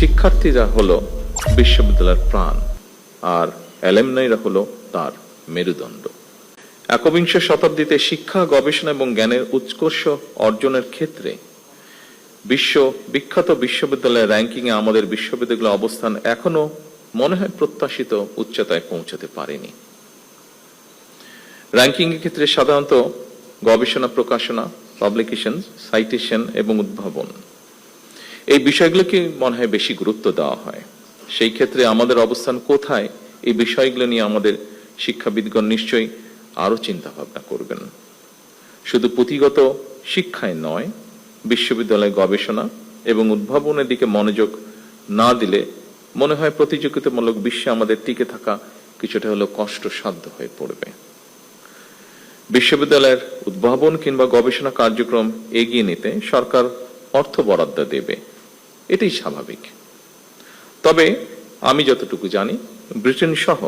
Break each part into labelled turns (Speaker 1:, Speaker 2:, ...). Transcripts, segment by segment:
Speaker 1: শিক্ষার্থীরা হলো বিশ্ববিদ্যালয়ের প্রাণ, আর অ্যালুমনাইরা হলো তার মেরুদণ্ড। একবিংশ শতাব্দীতে শিক্ষা, গবেষণা এবং জ্ঞানের উৎকর্ষ অর্জনের ক্ষেত্রে বিখ্যাত বিশ্ববিদ্যালয়ের র্যাঙ্কিংয়ে আমাদের বিশ্ববিদ্যালয়ের অবস্থান এখনো মনে হয় প্রত্যাশিত উচ্চতায় পৌঁছাতে পারেনি। র্যাঙ্কিং এর ক্ষেত্রে সাধারণত গবেষণা, প্রকাশনা, পাবলিকেশন, সাইটেশন এবং উদ্ভাবন, এই বিষয়গুলোকে মনে হয় বেশি গুরুত্ব দেওয়া হয়। সেই ক্ষেত্রে আমাদের অবস্থান কোথায়, এই বিষয়গুলো নিয়ে আমাদের শিক্ষাবিদগণ নিশ্চয়ই আরো চিন্তা ভাবনা করবেন। শুধু পুঁথিগত শিক্ষায় নয়, বিশ্ববিদ্যালয় গবেষণা এবং উদ্ভাবনের দিকে মনোযোগ না দিলে মনে হয় প্রতিযোগিতামূলক বিশ্বে আমাদের টিকে থাকা কিছুটা হলো কষ্টসাধ্য হয়ে পড়বে। বিশ্ববিদ্যালয়ের উদ্ভাবন কিংবা গবেষণা কার্যক্রম এগিয়ে নিতে সরকার অর্থ বরাদ্দ দেবে, এটাই স্বাভাবিক। তবে আমি যতটুকু জানি, ব্রিটেন সহ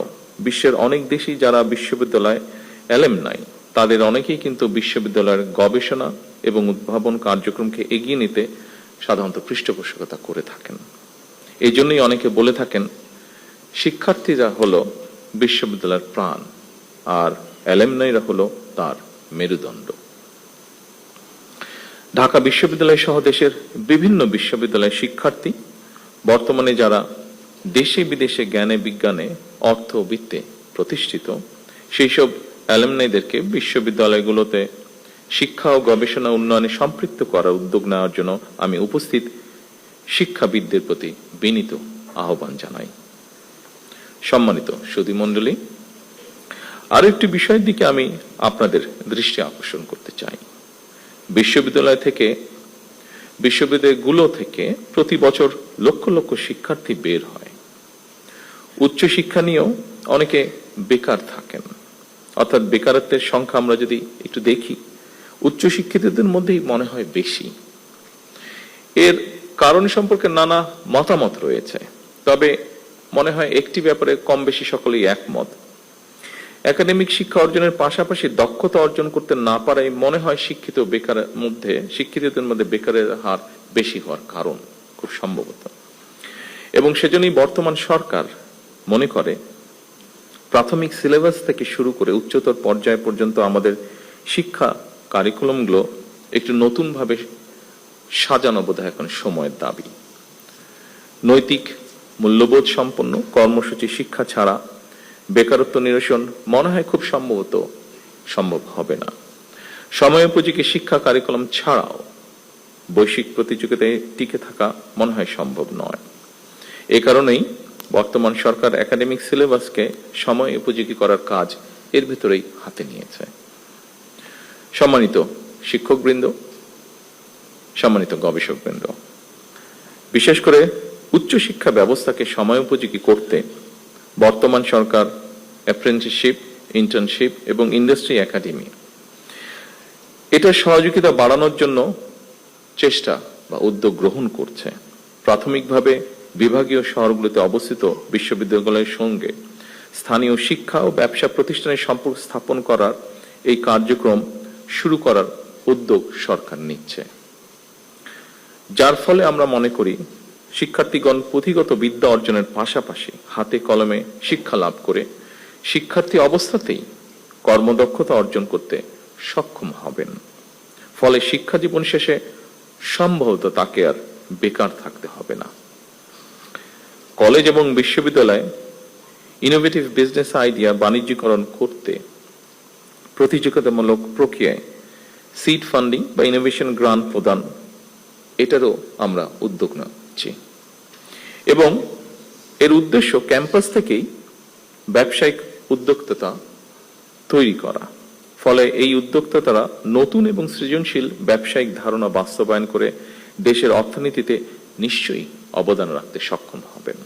Speaker 1: বিশ্বের অনেক দেশই যারা বিশ্ববিদ্যালয় অ্যালুমনাই, তাদের অনেকেই কিন্তু বিশ্ববিদ্যালয়ের গবেষণা এবং উদ্ভাবন কার্যক্রমকে এগিয়ে নিতে সাধারণত পৃষ্ঠপোষকতা করে থাকেন। এই জন্যই অনেকে বলে থাকেন, শিক্ষার্থীরা হলো বিশ্ববিদ্যালয়ের প্রাণ, আর অ্যালুমনাইরা হলো তার মেরুদণ্ড। ঢাকা বিশ্ববিদ্যালয় সহ দেশের বিভিন্ন বিশ্ববিদ্যালয়ের শিক্ষার্থী বর্তমানে যারা দেশে বিদেশে জ্ঞানে, বিজ্ঞানে, অর্থ, বিত্তে প্রতিষ্ঠিত, সেই সব অ্যালুমনাইদেরকে বিশ্ববিদ্যালয়গুলোতে শিক্ষা ও গবেষণা উন্নয়নে সম্পৃক্ত করার উদ্যোগ নেওয়ার জন্য আমি উপস্থিত শিক্ষাবিদদের প্রতি বিনীত আহ্বান জানাই। সম্মানিত সুধীমণ্ডলী, আরো একটি বিষয়ের দিকে আমি আপনাদের দৃষ্টি আকর্ষণ করতে চাই। বিশ্ববিদ্যালয়গুলো থেকে প্রতি বছর লক্ষ লক্ষ শিক্ষার্থী বের হয়। উচ্চশিক্ষা নিয়েও অনেকে বেকার থাকেন, অর্থাৎ বেকারত্বের সংখ্যা আমরা যদি একটু দেখি, উচ্চশিক্ষিতদের মধ্যেই মনে হয় বেশি। এর কারণ সম্পর্কে নানা মতামত রয়েছে, তবে মনে হয় একটি ব্যাপারে কম বেশি সকলেই একমত। একাডেমিক শিক্ষা অর্জনের পাশাপাশি দক্ষতা অর্জন করতে না পারাই মনে হয় শিক্ষিতদের মধ্যে বেকারের হার বেশি হওয়ার কারণ, খুব সম্ভবত। এবং সেজন্যই বর্তমান সরকার মনে করে প্রাথমিক সিলেবাস থেকে শুরু করে উচ্চতর পর্যায় পর্যন্ত আমাদের শিক্ষা কারিকুলামগুলো একটু নতুন ভাবে সাজানো বোধহয় এখন সময়ের দাবি। নৈতিক মূল্যবোধ সম্পন্ন কর্মসূচি শিক্ষা ছাড়া বেকারত্ব নিরসন মনে হয় খুব সম্ভব হবে না। সময়োপযোগী শিক্ষা কারিকুলাম ছাড়াও বৈশ্বিক প্রতিযোগিতায় টিকে থাকা মনে হয় সম্ভব নয়। এ কারণেই বর্তমান সরকার একাডেমিক সিলেবাসকে সময় উপযোগী করার কাজ এর ভিতরেই হাতে নিয়েছে। সম্মানিত শিক্ষকবৃন্দ, সম্মানিত গবেষকবৃন্দ, বিশেষ করে উচ্চশিক্ষা ব্যবস্থাকে সময়োপযোগী করতে বর্তমান সরকার অ্যাপ্রেন্টিসশিপ, ইন্টার্নশিপ এবং ইন্ডাস্ট্রি একাডেমি, এটার সহযোগিতা বাড়ানোর জন্য চেষ্টা বা উদ্যোগ গ্রহণ করছে। প্রাথমিকভাবে বিভাগীয় শহরগুলোতে অবস্থিত বিশ্ববিদ্যালয়ের সঙ্গে স্থানীয় শিক্ষা ও ব্যবসা প্রতিষ্ঠানের সম্পর্ক স্থাপন করার এই কার্যক্রম শুরু করার উদ্যোগ সরকার নিচ্ছে, যার ফলে আমরা মনে করি শিক্ষার্থীগণ পুঁথিগত বিদ্যা অর্জনের পাশাপাশি হাতে কলমে শিক্ষা লাভ করে শিক্ষার্থী অবস্থাতেই কর্মদক্ষতা অর্জন করতে সক্ষম হবেন। ফলে শিক্ষা জীবন শেষে সম্ভবত তাকে আর বেকার থাকতে হবে না। কলেজ এবং বিশ্ববিদ্যালয়ে ইনোভেটিভ বিজনেস আইডিয়া বাণিজ্যিকরণ করতে প্রতিযোগিতামূলক প্রক্রিয়ায় সিড ফান্ডিং বা ইনোভেশন গ্রান্ট প্রদান, এটারও আমরা উদ্যোগ নিচ্ছি এবং এর উদ্দেশ্য ক্যাম্পাস থেকেই ব্যবসায়িক উদ্যোক্তা তৈরি করা। ফলে এই উদ্যোক্তারা নতুন এবং সৃজনশীল ব্যবসায়িক ধারণা বাস্তবায়ন করে দেশের অর্থনীতিতে নিশ্চয়ই অবদান রাখতে সক্ষম হবেন।